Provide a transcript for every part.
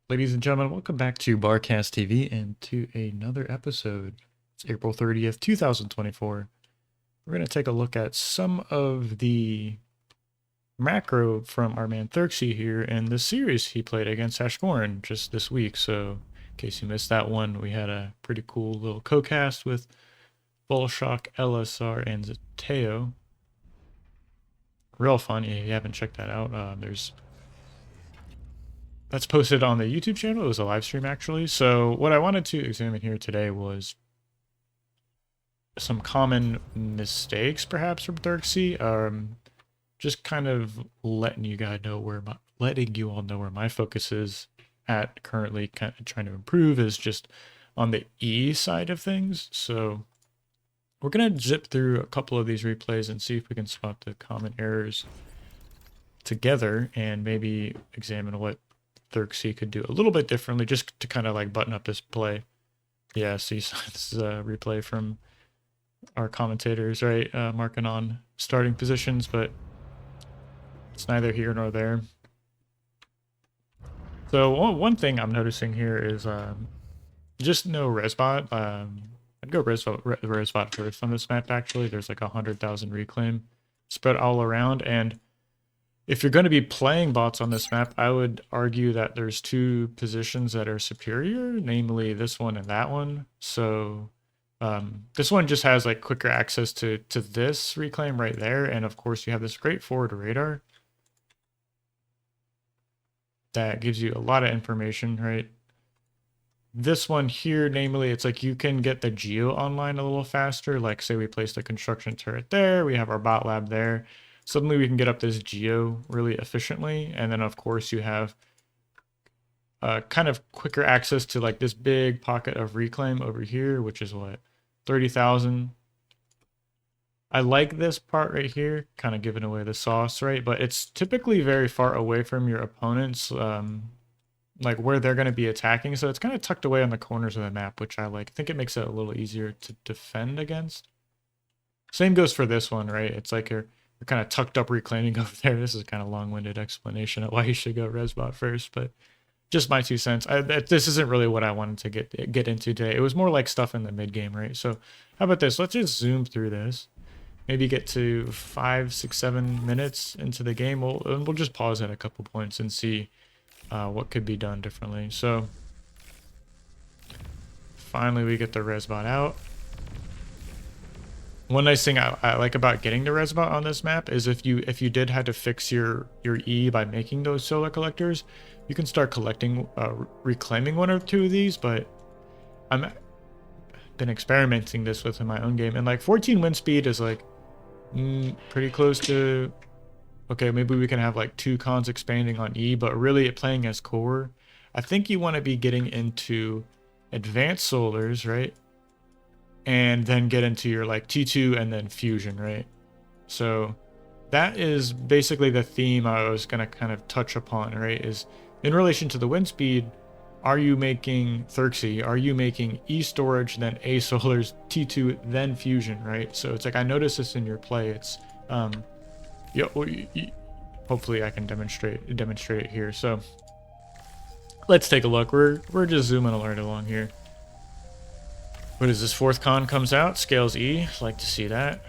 Ladies and gentlemen, welcome back to Barcast TV and to another episode. It's April 30th, 2024. We're going to take a look at some of the macro from our man Therxyy here and the series he played against Ashborn just this week. So, in case you missed that one, we had a pretty cool little co-cast with Volshock, LSR, and Zateo. Real fun. If you haven't checked that out, that's posted on the YouTube channel. It was a live stream actually. So what I wanted to examine here today was some common mistakes perhaps from Therxyy. Just kind of letting you all know where my focus is at currently, kind of trying to improve is just on the E side of things. So we're gonna zip through a couple of these replays and see if we can spot the common errors together and maybe examine what Therxyy could do a little bit differently just to kind of like button up this play. Yeah, see, this is a replay from our commentators, right? Marking on starting positions, but it's neither here nor there. So one thing I'm noticing here is just no resbot. I'd go resbot first on this map actually. There's like 100,000 reclaim spread all around, and if you're going to be playing bots on this map, I would argue that there's two positions that are superior, namely this one and that one. So this one just has like quicker access to this reclaim right there. And of course you have this great forward radar that gives you a lot of information, right? This one here, namely, it's like you can get the geo online a little faster. Like say we placed a construction turret there, we have our bot lab there. Suddenly we can get up this geo really efficiently. And then of course you have kind of quicker access to like this big pocket of reclaim over here, which is what, 30,000. I like this part right here, kind of giving away the sauce, right? But it's typically very far away from your opponents, like where they're going to be attacking. So it's kind of tucked away on the corners of the map, which I like. I think it makes it a little easier to defend against. Same goes for this one, right? It's like you're kind of tucked up reclaiming over there. This is kind of long-winded explanation of why you should go resbot first, but just my 2 cents. This isn't really what I wanted to get into today. It was more like stuff in the mid game, right? So how about this? Let's just zoom through this. Maybe get to 5, 6, 7 minutes into the game. We'll just pause at a couple points and see what could be done differently. So finally we get the resbot out. One nice thing I like about getting the resbot on this map is if you did have to fix your E by making those solar collectors, you can start collecting, reclaiming one or two of these. But I'm been experimenting this with in my own game, and like 14 wind speed is like pretty close to okay. Maybe we can have like 2 cons expanding on E, but really playing as core, I think you want to be getting into advanced solars, right? And then get into your like T2 and then fusion, right? So that is basically the theme I was going to kind of touch upon, right? Is in relation to the wind speed, are you making Therxyy? Are you making Estorage, then Asolars, T2, then fusion, right? So it's like I noticed this in your play. It's hopefully I can demonstrate it here. So let's take a look. We're just zooming alert along here. What is this? 4th con comes out, scales E. Like to see that.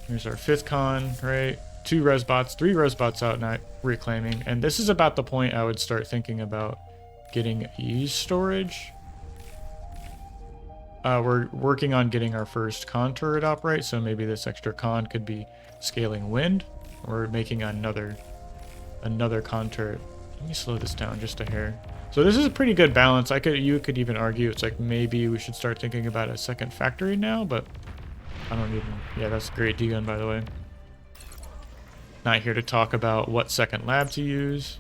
Here's our 5th con, right? 2 resbots, 3 resbots out, not reclaiming. And this is about the point I would start thinking about getting Estorage. We're working on getting our first con turret up, right? So maybe this extra con could be scaling wind or making another con turret. Let me slow this down just a hair. So this is a pretty good balance. You could even argue it's like maybe we should start thinking about a second factory now, but I don't even. Yeah, that's a great D-gun, by the way. Not here to talk about what second lab to use,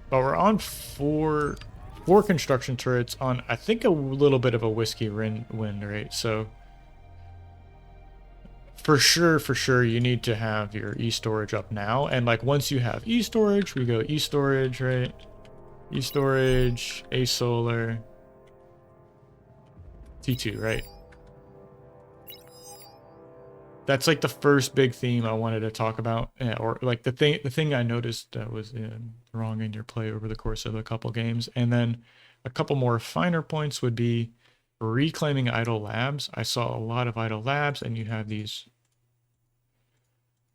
but we're on four construction turrets on, I think, a little bit of a whiskey wind, right? So for sure, you need to have your E-storage up now. And like once you have E-storage, we go E-storage, right? E-storage, A-solar, T2, right? that's like the first big theme I wanted to talk about, or like the thing I noticed that was wrong in your play over the course of a couple games. And then a couple more finer points would be reclaiming idle labs. I saw a lot of idle labs, and you have these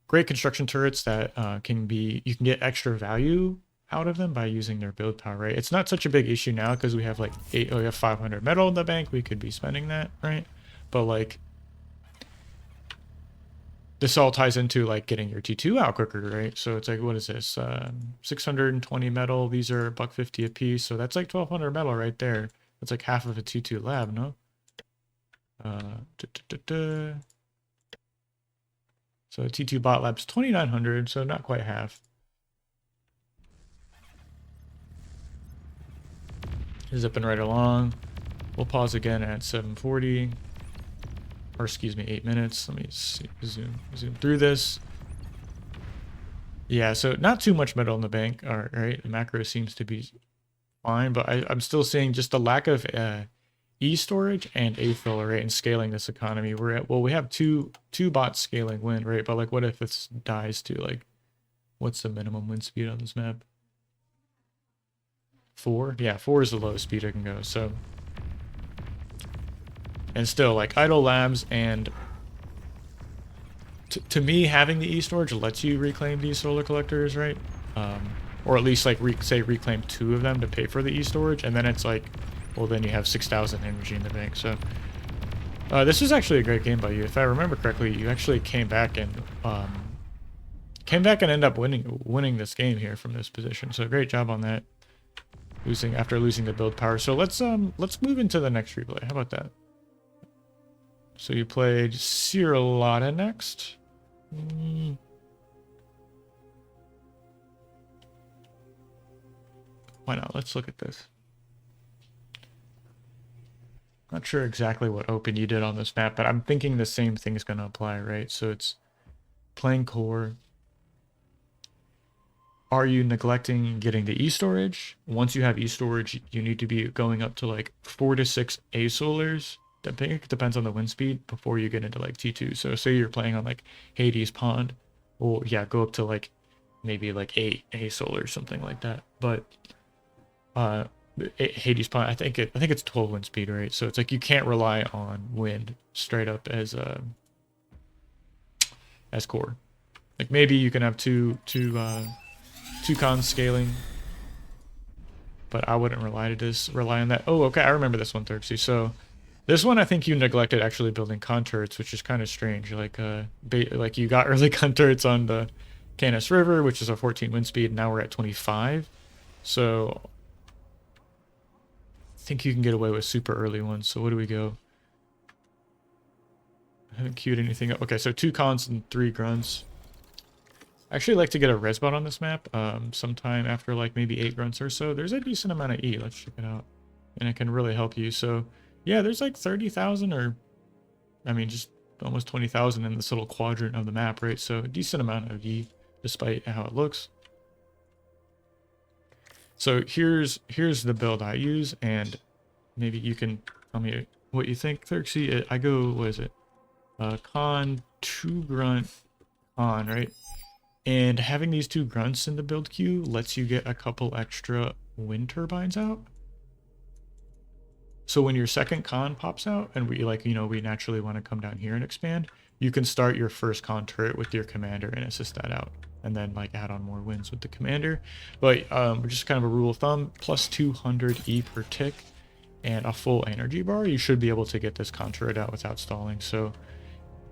great construction turrets that you can get extra value out of them by using their build power, right? It's not such a big issue now because we have like we have 500 metal in the bank. We could be spending that, right? But like, this all ties into like getting your T2 out quicker, right? So it's like, what is this? 620 metal. These are $150 a piece. So that's like 1200 metal right there. That's like half of a T2 lab, no? So T2 bot lab's 2900, so not quite half. Zipping right along. We'll pause again at 740. Or excuse me, 8 minutes. Let me see, zoom through this. Yeah, so not too much metal in the bank. All right, the macro seems to be fine, but I'm still seeing just the lack of Estorage and Asolars, right, and scaling this economy. We have two bots scaling wind, right? But like, what if this dies to like, what's the minimum wind speed on this map? 4? Yeah, 4 is the lowest speed I can go. So. And still, like, idle labs, and to me, having the Estorage lets you reclaim these solar collectors, right? Or at least, like, reclaim 2 of them to pay for the Estorage, and then it's like, well, then you have 6,000 energy in the bank. So this was actually a great game by you. If I remember correctly, you actually came back and ended up winning this game here from this position. So great job on that. After losing the build power. So let's move into the next replay. How about that? So you played Cirillata next. Why not? Let's look at this. Not sure exactly what open you did on this map, but I'm thinking the same thing is going to apply, right? So it's playing core. Are you neglecting getting the Estorage? Once you have Estorage, you need to be going up to like 4 to 6 Asolars. I think it depends on the wind speed before you get into like T2. So say you're playing on like Hades Pond, well, yeah, go up to like maybe like 8 Asolars, something like that. But Hades Pond, I think it's 12 wind speed, right? So it's like you can't rely on wind straight up as core. Like maybe you can have two cons scaling, but I wouldn't rely on that. Oh, okay, I remember this one, Therxyy. So this one, I think you neglected actually building con turrets, which is kind of strange. Like you got early con turrets on the Canis River, which is a 14 wind speed, and now we're at 25. So I think you can get away with super early ones. So what do we go? I haven't queued anything up. Okay, so 2 cons and 3 grunts. I actually like to get a res bot on this map sometime after like maybe 8 grunts or so. There's a decent amount of E. Let's check it out. And it can really help you. So yeah, there's like 30,000 or, I mean, just almost 20,000 in this little quadrant of the map, right? So a decent amount of E, despite how it looks. So here's the build I use, and maybe you can tell me what you think, Therxyy. I go, what is it? Con, 2 grunt, con, right? And having these 2 grunts in the build queue lets you get a couple extra wind turbines out. So when your second con pops out, and we naturally want to come down here and expand, you can start your first con turret with your commander and assist that out, and then like add on more wins with the commander. But just kind of a rule of thumb, plus 200 E per tick and a full energy bar, you should be able to get this con turret out without stalling. So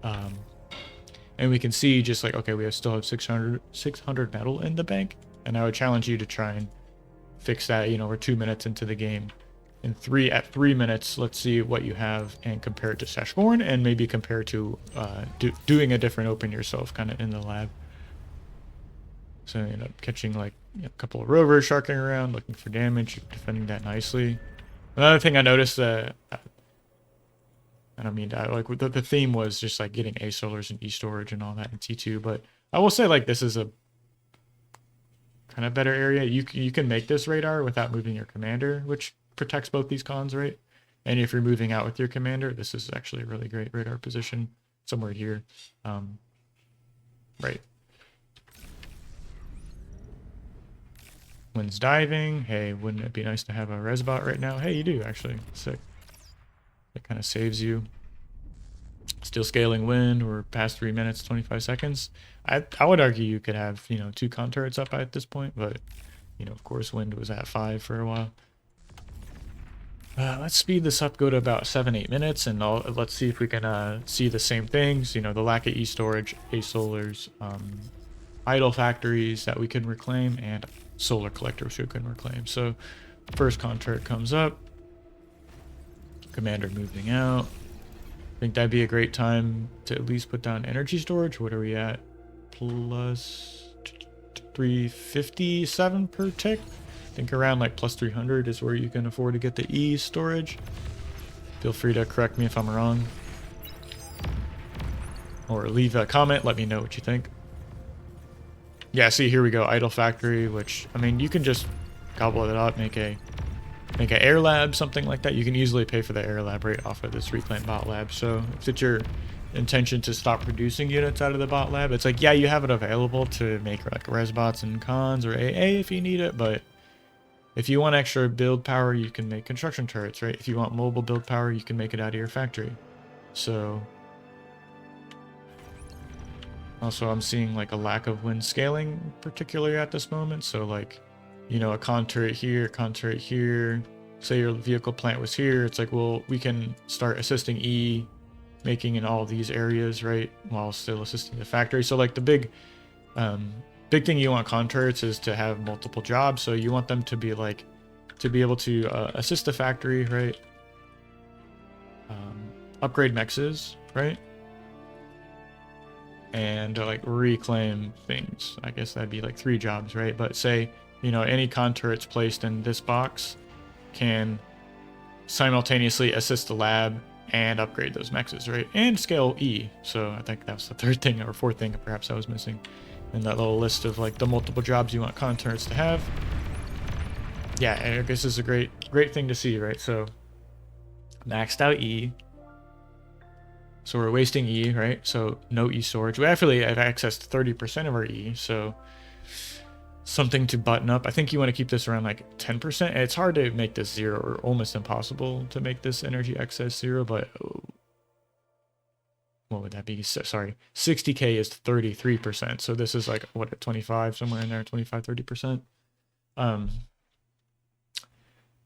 and we can see just like, okay, we still have 600 metal in the bank, and I would challenge you to try and fix that. We're 2 minutes into the game. At 3 minutes, let's see what you have and compare it to Sashborn, and maybe compare to doing a different open yourself kind of in the lab. So you end up catching like a couple of rovers sharking around, looking for damage, defending that nicely. Another thing I noticed that, I don't mean that, like the theme was just like getting Asolars and Estorage and all that in T2, but I will say like this is a kind of better area. You can make this radar without moving your commander, which protects both these cons, right? And if you're moving out with your commander, this is actually a really great radar position. somewhere here. Right. Wind's diving. Hey, wouldn't it be nice to have a resbot right now? Hey, you do actually. Sick. That kind of saves you. Still scaling wind. We're past 3 minutes, 25 seconds. I would argue you could have, you know, 2 con turrets up at this point, but, you know, of course, wind was at 5 for a while. Let's speed this up, go to about 7-8 minutes, and let's see if we can see the same things. You know, the lack of Estorage, Asolars, idle factories that we can reclaim, and solar collectors we can reclaim. So, first con turret comes up. Commander moving out. I think that'd be a great time to at least put down energy storage. What are we at? Plus 357 per tick. I think around like plus 300 is where you can afford to get the E storage. Feel free to correct me if I'm wrong. Or leave a comment, let me know what you think. Yeah, see, here we go. Idle factory, which, I mean, you can just gobble it up, make an air lab, something like that. You can easily pay for the air lab right off of this reclaim bot lab. So if it's your intention to stop producing units out of the bot lab, it's like, yeah, you have it available to make like res bots and cons or AA if you need it, but if you want extra build power, you can make construction turrets, right? If you want mobile build power, you can make it out of your factory. So also I'm seeing like a lack of wind scaling, particularly at this moment. So like, you know, a con turret here, say your vehicle plant was here. It's like, well, we can start assisting E, making in all these areas, right? While still assisting the factory. So like the big thing you want con turrets is to have multiple jobs. So you want them to be like, to be able to assist the factory, right? Upgrade mexes, right? And like reclaim things. I guess that'd be like 3 jobs, right? But say, you know, any con turrets placed in this box can simultaneously assist the lab and upgrade those mexes, right? And scale E. So I think that's the 3rd thing or 4th thing perhaps I was missing in that little list of like the multiple jobs you want con turrets to have. Yeah, I guess this is a great thing to see, right? So maxed out E. So we're wasting E, right? So no E storage. We actually have access to 30% of our E, so something to button up. I think you want to keep this around like 10%. It's hard to make this 0, or almost impossible to make this energy excess 0, but what would that be? Sorry, 60k is 33%. So this is like, what, at 25, somewhere in there, 25, 30%.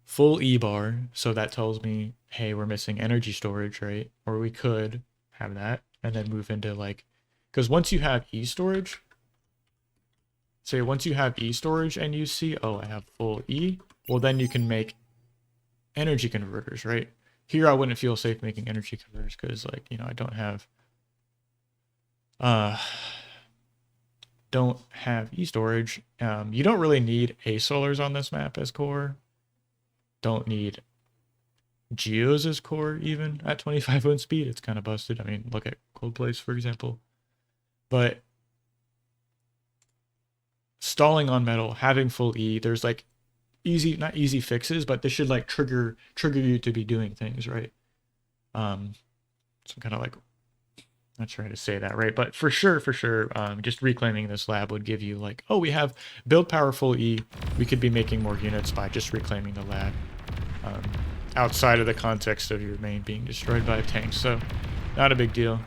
Full E bar. So that tells me, hey, we're missing energy storage, right? Or we could have that and then move into like, because once you have E storage, say once you have E storage and you see, oh, I have full E, well, then you can make energy converters, right? Here, I wouldn't feel safe making energy converters because, like, you know, I don't have E storage. You don't really need Asolars on this map as core. Don't need Geos as core even at 25 wind speed. It's kind of busted. I mean, look at Cold Place, for example. But stalling on metal, having full E, there's like not easy fixes, but this should like trigger you to be doing things, right? So I'm kind of like not trying to say that, right? But for sure, just reclaiming this lab would give you like, oh, we have build powerful E. We could be making more units by just reclaiming the lab. Outside of the context of your main being destroyed by tanks. So not a big deal.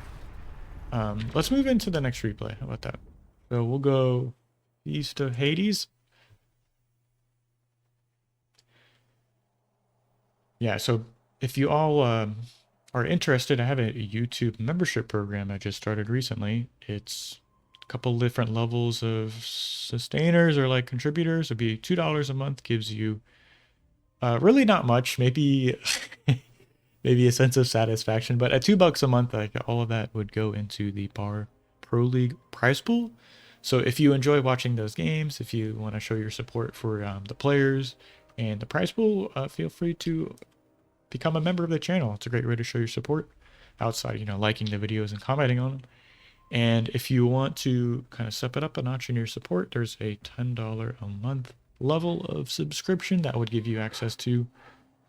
Let's move into the next replay. How about that? So we'll go east of Hades. Yeah, so if you all are interested, I have a YouTube membership program I just started recently. It's a couple different levels of sustainers or like contributors. It'd be $2 a month, gives you really not much, maybe maybe a sense of satisfaction, but at $2 a month, like all of that would go into the Bar Pro League prize pool. So if you enjoy watching those games, if you want to show your support for the players and the prize pool, feel free to become a member of the channel. It's a great way to show your support outside, you know, liking the videos and commenting on them. And if you want to kind of step it up a notch in your support, there's a $10 a month level of subscription that would give you access to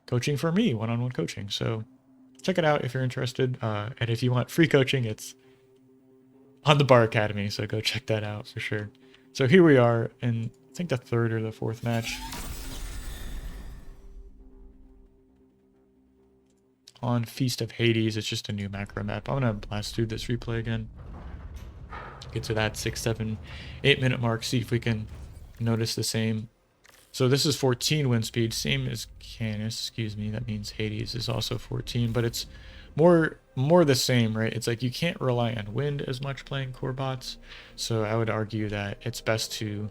coaching for me, one-on-one coaching. So check it out if you're interested. And if you want free coaching, it's on the Bar Academy, so go check that out for sure. So here we are in, I think, the third or the fourth match on Feast of Hades. It's just a new macro map. I'm gonna blast through this replay again, get to that 6, 7, 8 minute mark, see if we can notice the same. So this is 14 wind speed, same as Canis, excuse me. That means Hades is also 14, but it's more the same, right? It's like you can't rely on wind as much playing core bots. So I would argue that it's best to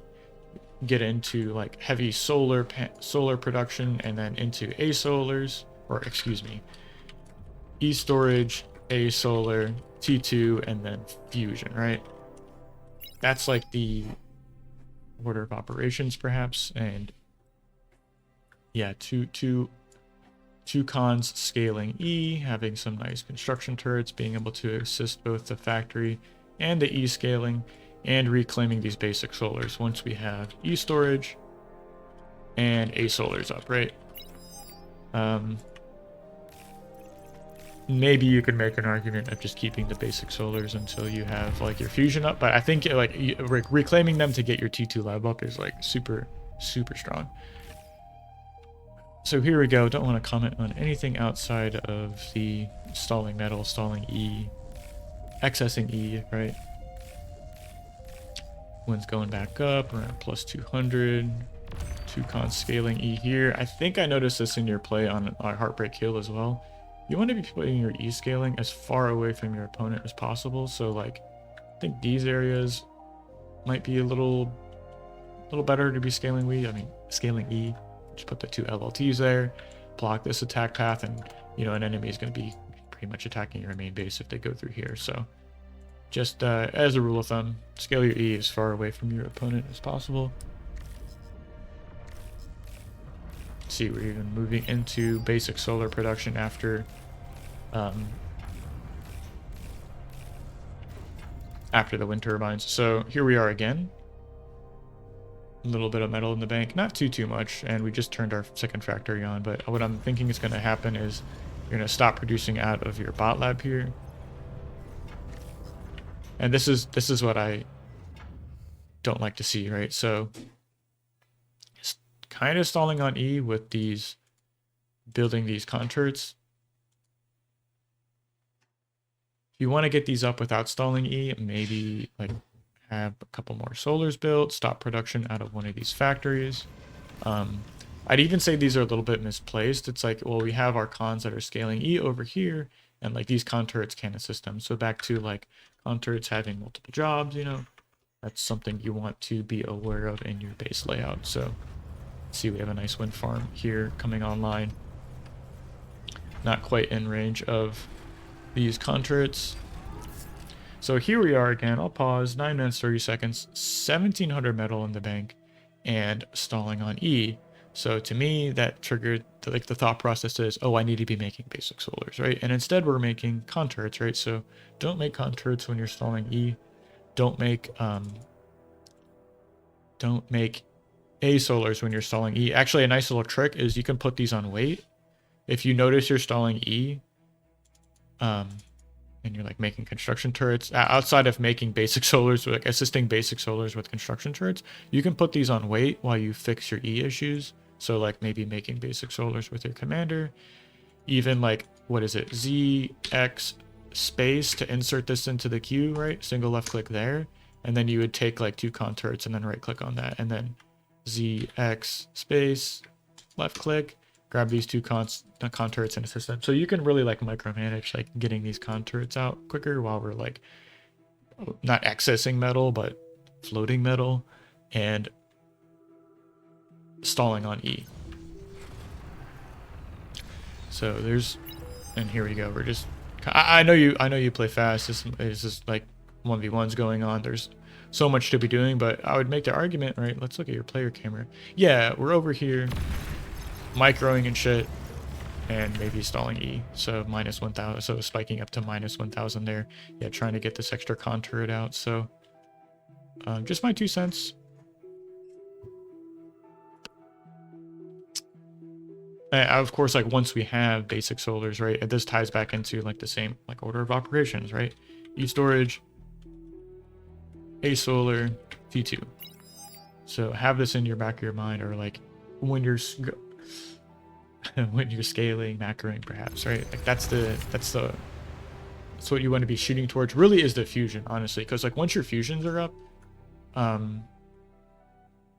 get into like heavy solar production and then into Asolars, or excuse me, Estorage, Asolar, T2, and then Fusion, right? That's like the order of operations, perhaps. And yeah, two cons scaling E, having some nice construction turrets, being able to assist both the factory and the E scaling, and reclaiming these basic solars once we have E storage and Asolars up, right? Maybe you could make an argument of just keeping the basic solars until you have like your fusion up, but I think like reclaiming them to get your T2 lab up is like super strong. So here we go. Don't want to comment on anything outside of the stalling metal, stalling E, accessing E, right? Wind's going back up around plus 200. Two cons scaling E here. I think I noticed this in your play on Heartbreak Hill as well. You want to be putting your E scaling as far away from your opponent as possible. So like, I think these areas might be a little better to be scaling scaling E. Just put the 2 LLTs there, block this attack path, and you know an enemy is going to be pretty much attacking your main base if they go through here. So just as a rule of thumb, scale your E as far away from your opponent as possible. See, we're even moving into basic solar production after the wind turbines. So here we are again. A little bit of metal in the bank, not too much, and we just turned our second factory on. But what I'm thinking is going to happen is you're going to stop producing out of your bot lab here, and this is what I don't like to see, right? So it's kind of stalling on E with these building these conturts. If you want to get these up without stalling E, maybe like have a couple more solars built, stop production out of one of these factories. I'd even say these are a little bit misplaced. It's like, well, we have our cons that are scaling E over here, and like these con turrets can't assist them. So back to like con turrets having multiple jobs, you know, that's something you want to be aware of in your base layout. So see, we have a nice wind farm here coming online. Not quite in range of these con turrets. So here we are again. I'll pause. 9 minutes 30 seconds, 1700 metal in the bank, and stalling on E. So to me, that triggered like the thought process is, oh, I need to be making basic solars, right? And instead we're making con turrets, right? So don't make con turrets when you're stalling E. Don't make Asolars when you're stalling E. Actually, a nice little trick is you can put these on wait. If you notice you're stalling E, and you're like making construction turrets outside of making basic solars, like assisting basic solars with construction turrets, you can put these on wait while you fix your E issues. So like maybe making basic solars with your commander, even like, what is it, ZX space to insert this into the queue, right? Single left click there, and then you would take like 2 con turrets and then right click on that, and then ZX space, left click, grab these 2 con turrets and assist them. So you can really like micromanage like getting these con turrets out quicker while we're like not accessing metal, but floating metal and stalling on E. So there's, and here we go. We're just, I know you play fast. This is just like 1v1s going on. There's so much to be doing, but I would make the argument, right? Let's look at your player camera. Yeah, we're over here microing and shit, and maybe stalling E, so minus 1000, so spiking up to minus 1000 there. Yeah, trying to get this extra con turret out. So just my 2 cents. Of course, like once we have basic solars, right, this ties back into like the same like order of operations, right? Estorage, Asolar, T2. So have this in your back of your mind, or like when you're when you're scaling, macroing, perhaps, right? Like that's what you want to be shooting towards. Really, is the fusion, honestly, because like once your fusions are up,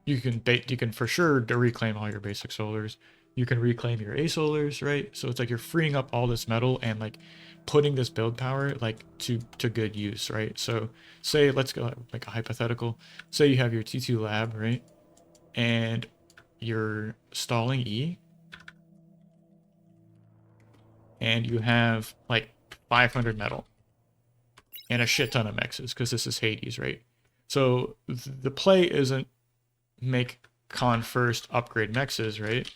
you can for sure reclaim all your basic solars. You can reclaim your Asolars, right? So it's like you're freeing up all this metal and like putting this build power like to good use, right? So say, let's go like a hypothetical. Say you have your T2 lab, right? And you're stalling E. And you have like 500 metal and a shit ton of mexes, because this is Hades, right? So the play isn't make con first, upgrade mexes, right?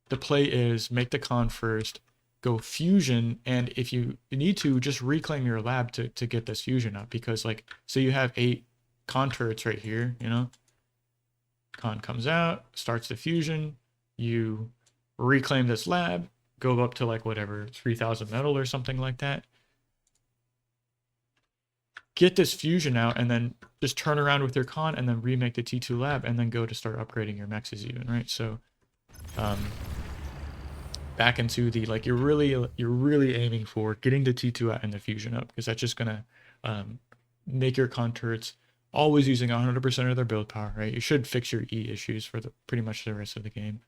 The play is make the con first, go fusion, and if you need to, just reclaim your lab to get this fusion up, because like, so you have 8 con turrets right here, you know? Con comes out, starts the fusion, you reclaim this lab, go up to like whatever, 3,000 metal or something like that. Get this fusion out, and then just turn around with your con, and then remake the T2 lab, and then go to start upgrading your mexes even, right? So, back into the, like, you're really aiming for getting the T2 out and the fusion up, because that's just gonna make your con turrets always using 100% of their build power, right? You should fix your E issues for pretty much the rest of the game.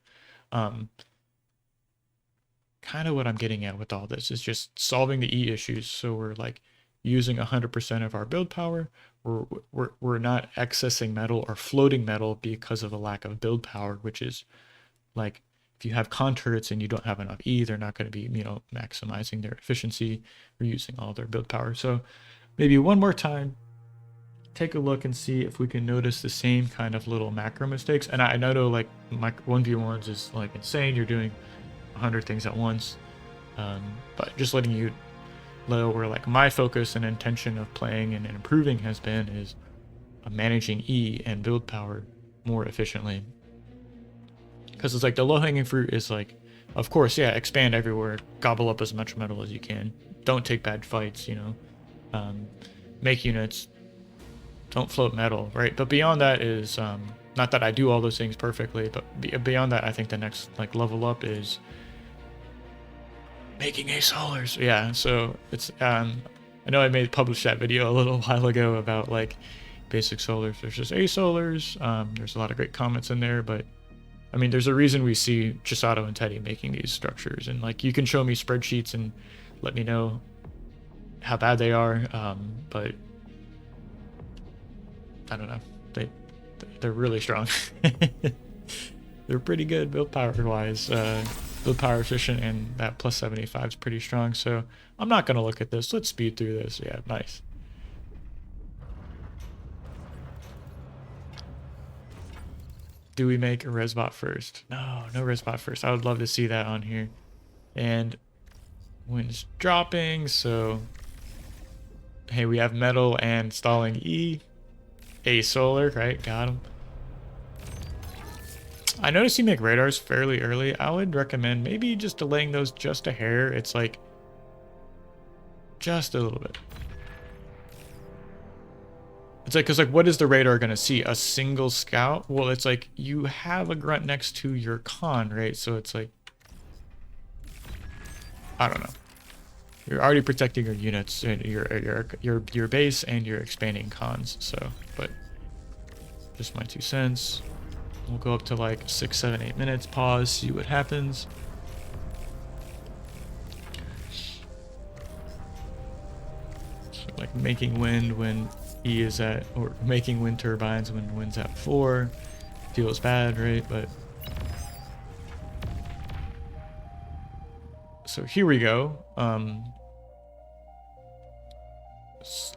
Kind of what I'm getting at with all this is just solving the E issues, so we're like using 100% of our build power. We're not accessing metal or floating metal because of a lack of build power, which is like, if you have con turrets and you don't have enough E, they're not going to be, you know, maximizing their efficiency or using all their build power. So maybe one more time, take a look and see if we can notice the same kind of little macro mistakes. And I know like my 1v1s is like insane. You're doing 100 things at once. But just letting you know where like my focus and intention of playing and improving has been is managing E and build power more efficiently. Because it's like the low-hanging fruit is like, of course, yeah, expand everywhere, gobble up as much metal as you can, don't take bad fights, you know, make units, don't float metal, right? But beyond that is, not that I do all those things perfectly, but beyond that, I think the next like level up is making Asolars. Yeah, so it's, I know I published that video a little while ago about like basic solars versus Asolars. There's a lot of great comments in there, but I mean, there's a reason we see Chisato and Teddy making these structures, and like you can show me spreadsheets and let me know how bad they are, but I don't know, they're really strong. They're pretty good build power wise, build power efficient, and that plus 75 is pretty strong. So I'm not gonna look at this. Let's speed through this. Yeah, nice. Do we make a resbot first? No resbot first. I would love to see that on here. And wind's dropping, so hey, we have metal and stalling E. Asolar, right? Got him. I noticed you make radars fairly early. I would recommend maybe just delaying those just a hair. It's like just a little bit. It's like, because like, what is the radar going to see? A single scout? Well, it's like you have a grunt next to your con, right? So it's like, I don't know. You're already protecting your units and your base, and you're expanding cons. So, but just my 2 cents. We'll go up to like 6, 7, 8 minutes. Pause. See what happens. So like making wind when E is at, or making wind turbines when wind's at 4. Feels bad, right? But so here we go.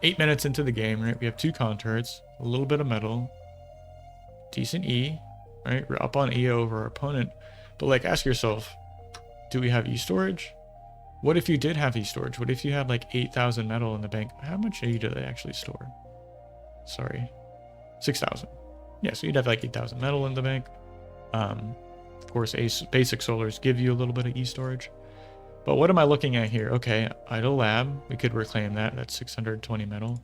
8 minutes into the game, right? We have 2 con turrets, a little bit of metal, decent E, right? We're up on E over our opponent. But like, ask yourself, do we have Estorage? What if you did have Estorage? What if you had like 8,000 metal in the bank? How much E do they actually store? Sorry, 6,000. Yeah, so you'd have like 8,000 metal in the bank. Of course, basic solars give you a little bit of e-storage. But what am I looking at here? Okay, idle lab. We could reclaim that. That's 620 metal.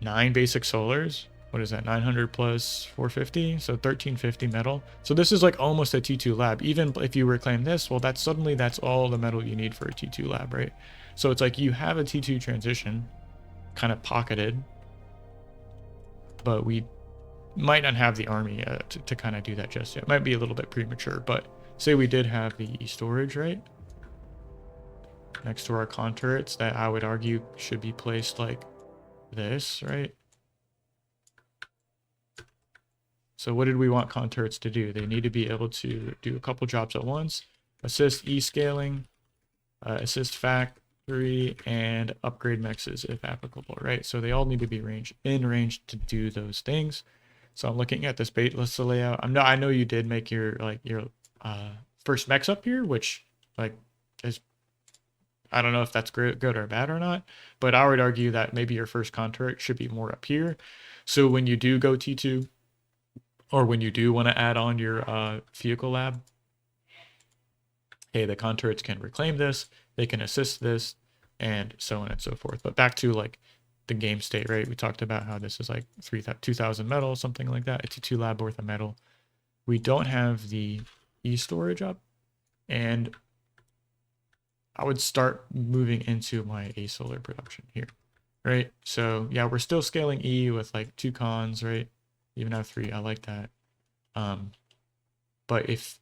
9 basic solars. What is that? 900 plus 450, so 1350 metal. So this is like almost a T2 lab. Even if you reclaim this, well, that's all the metal you need for a T2 lab, right? So it's like you have a T2 transition kind of pocketed, but we might not have the army to kind of do that just yet. It might be a little bit premature, but say we did have the storage, right? Next to our con turrets that I would argue should be placed like this, right? So what did we want con turrets to do? They need to be able to do a couple jobs at once. Assist e-scaling, assist factory, and upgrade mexes if applicable, right? So they all need to be in range to do those things. So I'm looking at this bait list layout. I know you did make your first mex up here, which like is, I don't know if that's good or bad or not, but I would argue that maybe your first con turret should be more up here. So when you do go T2, or when you do want to add on your vehicle lab, hey, the con turrets can reclaim this, they can assist this, and so on and so forth. But back to like the game state, right? We talked about how this is like 2,000 metal, something like that. It's a 2 lab worth of metal. We don't have the e-storage up, and I would start moving into my Asolar production here, right? So yeah, we're still scaling E with like 2 cons, right? Even have 3, I like that. But if,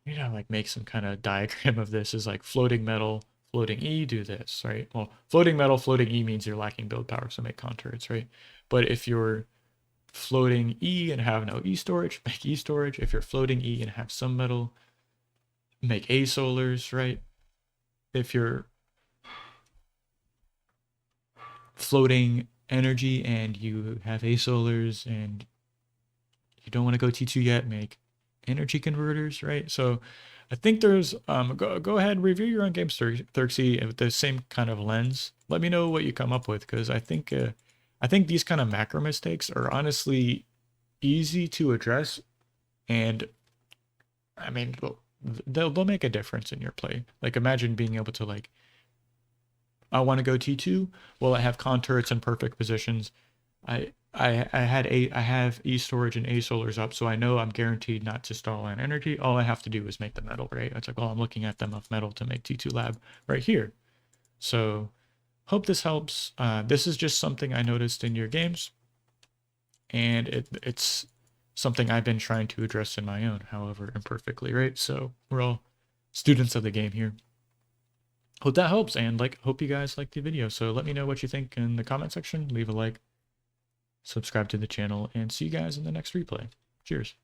you know, like make some kind of diagram of this is like floating metal, floating E, do this, right? Well, floating metal, floating E means you're lacking build power, so make con turrets, right? But if you're floating E and have no E storage, make E storage. If you're floating E and have some metal, make Asolars, right? If you're floating energy and you have Asolars and you don't want to go T2 yet, make energy converters, right? So I think there's go ahead, review your own games, Therxyy, with the same kind of lens. Let me know what you come up with, because I think these kind of macro mistakes are honestly easy to address, and I mean they'll make a difference in your play. Like imagine being able to like, I want to go T2. Well, I have con turrets in perfect positions. I have E storage and Asolars up, so I know I'm guaranteed not to stall on energy. All I have to do is make the metal, right? It's like, well, I'm looking at them of metal to make T2 lab right here. So hope this helps. This is just something I noticed in your games, and it's something I've been trying to address in my own, however imperfectly, right? So we're all students of the game here. Hope that helps, and hope you guys like the video. So let me know what you think in the comment section. Leave a like, subscribe to the channel, and see you guys in the next replay. Cheers.